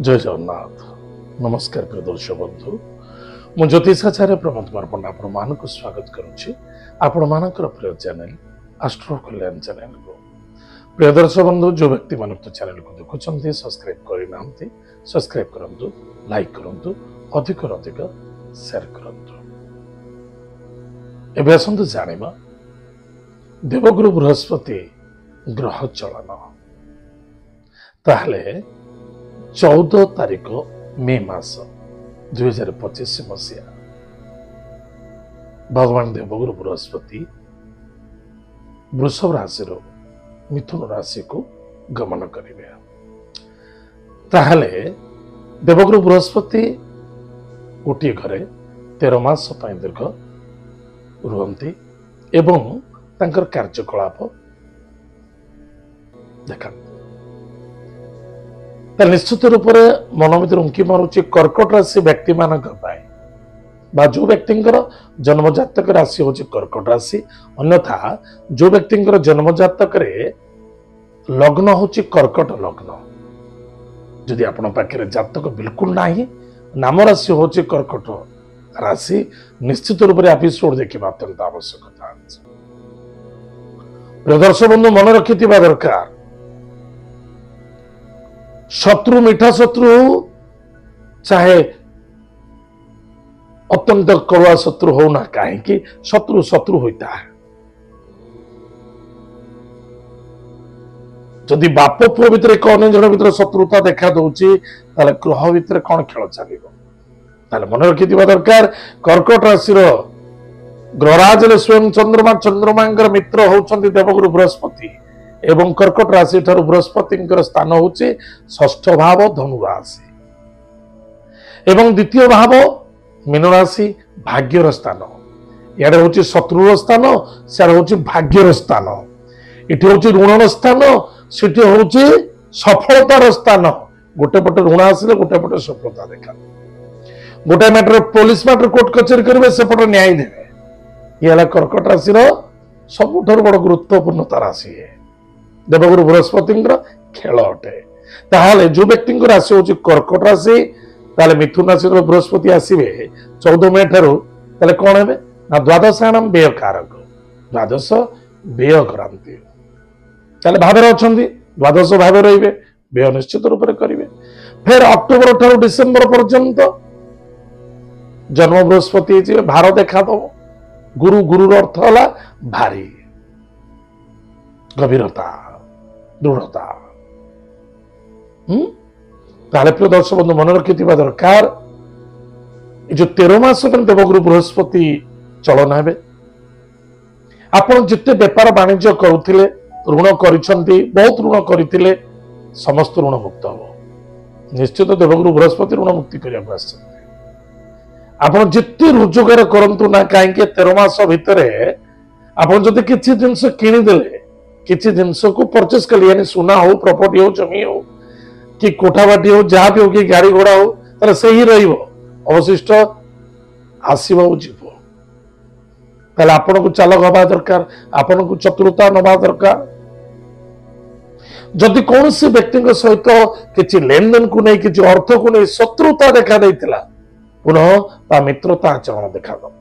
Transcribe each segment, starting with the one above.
जय जगन्नाथ। नमस्कार प्रिय दर्शक बंधु, मु ज्योतिषाचार्य प्रमोद कुमार पंडा आपण को स्वागत करुच्ची आपण मानकर प्रिय चैनल एस्ट्रो कल्याण चैनल को। प्रिय दर्शक बंधु, जो व्यक्ति मान चैनल को देखुं सब्सक्राइब करना सब्सक्राइब करूँ, लाइक करूँ, अधिक अधिक शेयर करूँ। एवं आसतु जाना देवगुरु बृहस्पति ग्रह चलन। ताहले 14 तारिख मे मास 2025 मसीहा भगवान देवगुरु बृहस्पति वृषभ राशि मिथुन राशि को गमन करेंगे। ताहले देवगुरु बृहस्पति गोटे घरे 13 मास दीर्घ रुहंती एवं तांकर कार्यकलाप देखा निश्चित रूप से मन भर उंकी मारुची कर्कट राशि व्यक्ति मान जो व्यक्ति जन्म जातक राशि हूँ कर्कट राशि। अन्यथा जो व्यक्ति जन्म जातक लग्न हूँ कर्कट लग्न, जदि आपण पाखे जातक बिल्कुल नहीं नाम राशि हूँ कर्कट राशि, निश्चित रूप से एपिसोड देखा अत्यंत आवश्यकता। प्रिय दर्शक बंधु, मन रखि दरकार शत्रु मीठा शत्रु चाहे अत्यंत कड़ुआ शत्रु हो ना कहीं शत्रु शत्रु होता है। जदि बाप पुओ भितर एक अन्य जन भीतर शत्रुता देखा दूची ग्रह भितर कौन खेल चलो मन रखि दरकार। कर्कट राशि ग्रहराज स्वयं चंद्रमा, चंद्रमा मित्र होउछंती देवगुरु बृहस्पति एवं कर्कट राशि ठारू बृहस्पति स्थान हूँ षष्ठ भाव धनु राशि एवं द्वितीय भाव मीन राशि भाग्यर स्थान। इे हूँ शत्रुर स्थान, सियाड़े हूँ भाग्यर स्थान, इटी हूँ ऋण स्थान, सीटी हूँ सफलतार स्थान। गोटे पटे ऋण आसिले गोटे पटे सफलता देखा, गोटे मैटर पुलिस मैटर कोर्ट कचेरी करेंगे सेपटे न्याय देवे। ये कर्कट राशि सबुठ बड़ गुरुत्वपूर्णता राशि है देवगुरु बृहस्पति खेल अटे। ताहले जो व्यक्ति राशि हूँ कर्कट राशि ताले मिथुन राशि बृहस्पति आसवे 14 मे ठारू कौन है ना द्वादशाणाम व्यय कारक, द्वादश व्यय करांति ताले भावे अच्छा द्वादश भाव रे व्यय निश्चित रूप से करेंगे। फिर अक्टोबर ठारू डिसेम्बर पर्यंत जन्म बृहस्पति भार देखा दब। गुरु गुरु अर्थ है भारी, गभीरता, दृढ़ता। ताले प्रिय दर्शक बंधु, मन रखि दरकार जो 13 मास देवगुरु बृहस्पति चलन है। आपण जिते व्यापार वाणिज्य करुथिले, ऋण करिसंती, बहुत ऋण करिथिले, समस्त ऋण मुक्त हो। निश्चित देवगुरु बृहस्पति ऋण मुक्ति करने आसछन्ती। आपण जिते रोजगार करंतु ना कहीं 13 मास भितर आपण जदि किछि जिंस किनि देले, किसी जिनस को परचेस कर लिया, सुना हो, प्रॉपर्टी हो, जमी हो कि कोठाबाटी हो, जहाँ भी हो कि गाड़ी घोड़ा हो, तार से ही अवशिष्ट आसव जीव। ताले आपण को चालक हवा दरकार, आपण को चतुरता नवा दरकार। जदि कौन से व्यक्ति सहित किसी लेन देन को नहीं, किसी अर्थ को नहीं शत्रुता देखा देइतिला, पुनः ता मित्रता आचरण देखा दो।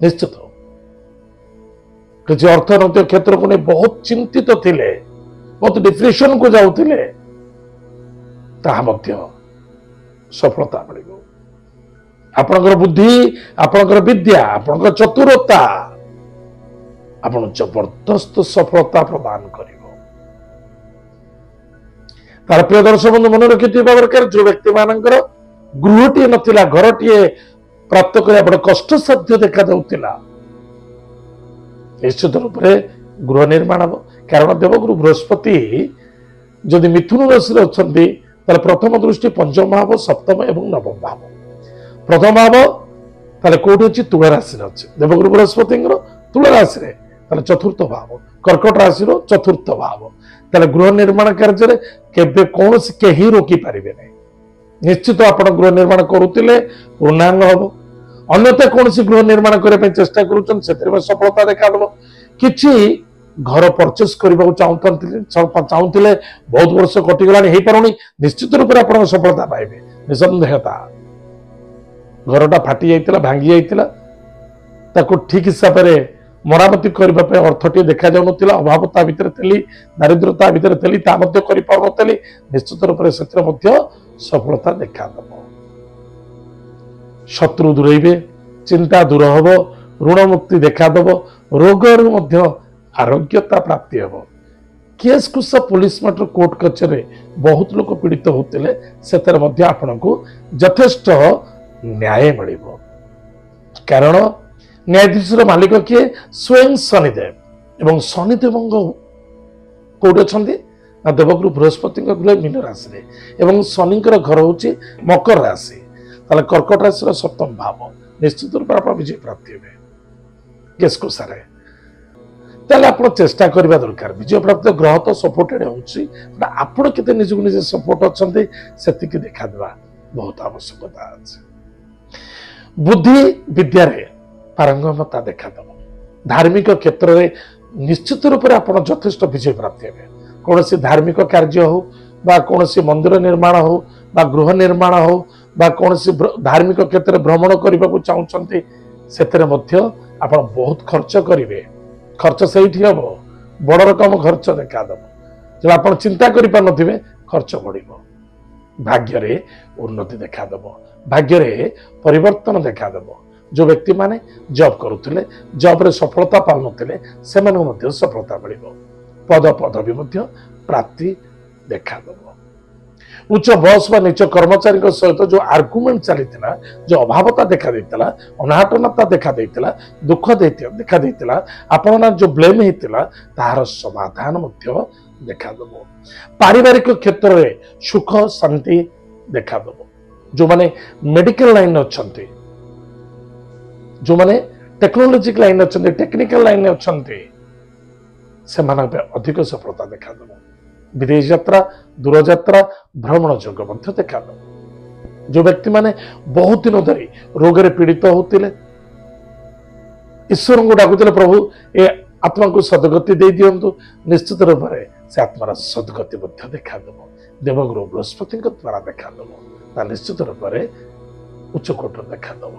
निश्चित किसी अर्थनैतिक क्षेत्र को नहीं बहुत चिंतित थिले, बहुत डिप्रेशन को जाउथिले, ताहा मध्य सफलता मिलिबो। आपनकर बुद्धि, आपनकर विद्या, आपनकर चतुरता आपन जबरदस्त सफलता प्रदान करिबो। तार प्रिय दर्शक बंधु, मन रखि दरकार जो व्यक्ति मानकर गृहटीए नथिला, घरटीए प्राप्त करिया बड़ कष्ट साध्य देखा जाउथिला, निश्चित रूप से गृह निर्माण हम। कारण देवगुरु बृहस्पति जदि मिथुन राशि अच्छा प्रथम दृष्टि पंचम भाव, सप्तम एवं नवम भाव। प्रथम भाव कौट अच्छी तुला राशि अच्छे देवगुरु बृहस्पति तुला राशि चतुर्थ भाव, कर्कट राशि चतुर्थ भाव। गृह निर्माण कार्य केबे कौन कहीं रोकी पारे नहीं। निश्चित आप गृह निर्माण करुले पूर्णांग हम। अन्यथा कौन गृह निर्माण करने चेष्टा कर सफलता देखा दब। किछि घर परचेस करने चाहूले बहुत वर्ष कटिगला हो पारुनी निश्चित रूप से आप सफलता पाइबे निसंदेहता घरटा फाटी जाइतिला भांगी जाइतिला ताको ठीक हिसाब से मरामती करने अर्थटी देखा जाऊन अभावता भितर थी दारिद्रता भितर थी करी निश्चित रूप से सफलता देखा शत्रु दूरेबे चिंता दूर हम ऋण मुक्ति देखादेव रोग आरोग्यता प्राप्ति हम केस कुछ पुलिस मैटर कोर्ट कचेरी बहुत लोग पीड़ित होते आपन को यथेष्ट न्याय मिल कारण न्यायाधीश मालिक किए स्वयं शनिदेव एवं शनिदेव कौट अच्छा ना देवगुरु बृहस्पति गृह मीन राशि एवं शनि घर हूँ मकर राशि ताले कर्कट राशि सप्तम भाव निश्चित रूप से विजय प्राप्ति हे केस को सारे आप चेष्टा करने दरकार विजय प्राप्त ग्रह तो सपोर्टेड होपण के निजक निजे सपोर्ट अच्छा से देखा बहुत आवश्यकता अच्छे बुद्धि विद्या पारंगमता देखादेव धार्मिक क्षेत्र में निश्चित रूप से आप यथेष्ट विजय प्राप्ति हे कौन सी धार्मिक कार्य हो कौन सी मंदिर निर्माण हो गृह निर्माण हो कौन सी धार्मिक क्षेत्र में भ्रमण करने को चाहते से बहुत खर्च करेंगे खर्च से हम बड़ रकम खर्च देखादेव जब आप चिंता करें खर्च बढ़ भाग्य उन्नति देखादेव भाग्य परिवर्तन देखादेव जो व्यक्ति माने जॉब करुले जॉब रे सफलता पाउनथिले सेमानक मध्य सफलता मिलिबो पद पदवी मध्य प्राप्ति देखादेव उच्च बॉस व नीच कर्मचारी सहित जो आर्गुमेंट चली जो अभावता देखा देता अनाटनता देखा देता दुख देखा देता आपण जो ब्लेम होता तार समाधान देखादेव पारिवारिक क्षेत्र में सुख शांति देखादेव जो माने मेडिकल लाइन अच्छा जो माने टेक्नोलोजी लाइन अच्छा टेक्निकल लाइन अच्छा से अधिक सफलता देखादेव विदेश यात्रा दूर यात्रा भ्रमण जोग देखा जो व्यक्ति माने बहुत दिन धरी रोग पीड़ित होते ईश्वर को डाकुले प्रभु ए आत्मा को सदगति दे दिंतु निश्चित रूप से आत्मार सदगति देखादेव देवगुरु बृहस्पति द्वारा देखादेव निश्चित रूप से उच्चकोट देखादेव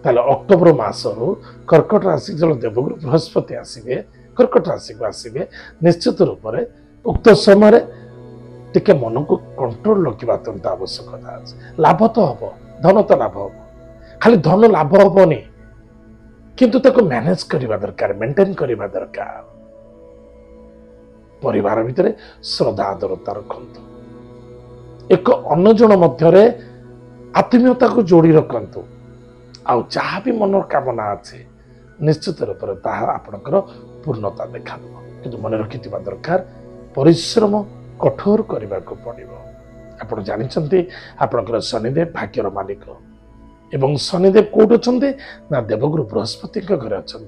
ताले अक्टोबर मासरू कर्कट राशि जो देवगुरु बृहस्पति आसवे कर्कट राशि को आसवे निश्चित रूप से उक्त समय टिके मन को कंट्रोल रखा अत्यंत आवश्यकता अच्छे लाभ तो हम धन तो लाभ हम खाली धन लाभ हेनी किंतु ताको मैनेज करने दरकार मेंटेन करने दरकार परिवार भितर श्रद्धा आदरता रखंतु एक अन्य जन मध्य आत्मीयता को जोड़ी रखंतु आउ जहाँ भी मन कामना अच्छे निश्चित रूप से आपणकर पूर्णता देखा किंतु मन रखि दरकार परिश्रम कठोर करने को पड़ो आप जानते आपणकर शनिदेव भाग्यर मालिक एवं शनिदेव कौट अच्छा ना देवगुरु बृहस्पति घर अच्छा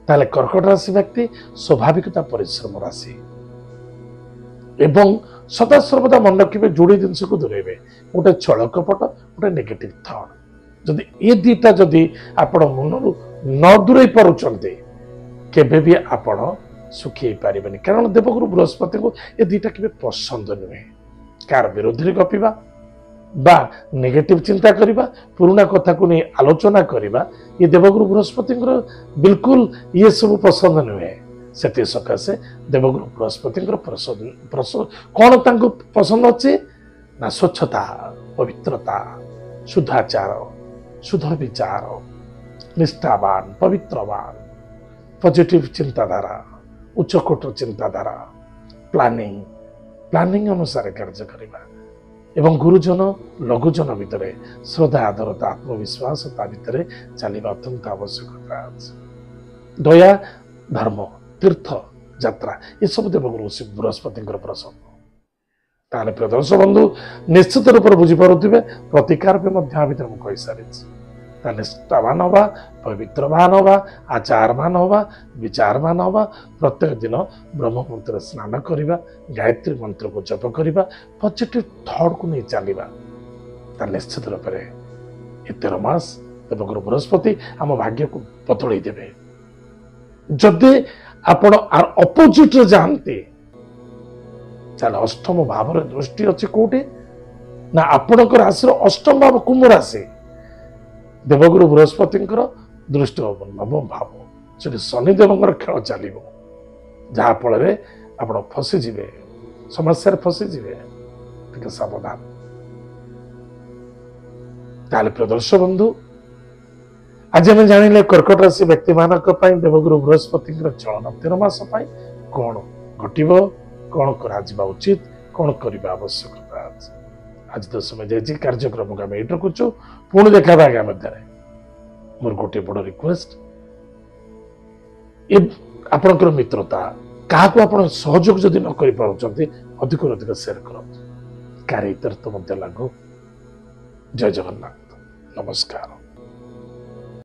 ताले कर्कट राशि व्यक्ति स्वाभाविकता परिश्रम राशि एवं सदा सर्वदा मन रखिए जोड़ी जिनस को दूरेबे गोटे छल कपट गोटे नेगेटिव थॉट जदि ये दीटा जदि आपण मनरू न दूरे पारुचंते केबे भी आपण सुखी पारिबेनी कारण देवगुरु बृहस्पति को ये दीटा केबे पसंद नुहे कार विरोधी गपिबा बा नेगेटिव चिंता करिबा पुराना कथा को नहीं आलोचना करिबा ये देवगुरु बृहस्पति बिल्कुल ये सब पसंद नुहे से सकाशे देवगुरु बृहस्पति कौन तांको पसंद अच्छे ना स्वच्छता पवित्रता शुद्धाचार शुद्ध विचार निष्ठावान पवित्रवान पॉजिटिव चिंताधारा उच्चकोट चिंताधारा प्लानिंग अनुसार कार्य करवा एवं गुरुजन लघुजन भितर श्रद्धा आदरता आत्मविश्वास भितर चलवा अत्यंत आवश्यकता दया धर्म तीर्थ यात्रा ये सब देवगुरु बृहस्पति प्रसन्न ताले प्रिय दर्शक बंधु निश्चित रूप से बुझीपे प्रतिकार भी कही सारी निष्ठावान हवा पवित्रवान हवा आचारवान हवा विचारवान हवा प्रत्येक दिन ब्रह्म मुहूर्त स्नान करवा गायत्री मंत्र को जप करवा पॉजिटिव थॉट को नहीं चलवा निश्चित रूप से 13 मास देवगुरु बृहस्पति आम भाग्य को बदल देवे जदि आपण अपोजिट जानते ताले अष्टम भाव दृष्टि अच्छी कोटे ना आपणकर राशि अष्टम भाव कुंभ राशि देवगुरु बृहस्पति दृष्टि नवम भाव से शनिदेव खेल चलो जहाँफल आप फसीजे समस्या फसीजे टे सावधान। ताले प्रिय दर्शक बंधु आज आम जानिले कर्कट राशि व्यक्ति मान देवगुरु बृहस्पति चलन 13 मास कौन घटव कौन करा उचित कौन करने आवश्यकता आज तो समय जाइए कार्यक्रम को आम ये रखुचु पुणी देखा आगे मध्य मोर गोटे बड़ रिक्वेस्ट आपणकर मित्रता क्या आप सहयोग जदि न कर पार्टी अधिक अधिक सेयर कर कार्य लागू। जय जगन्नाथ नमस्कार।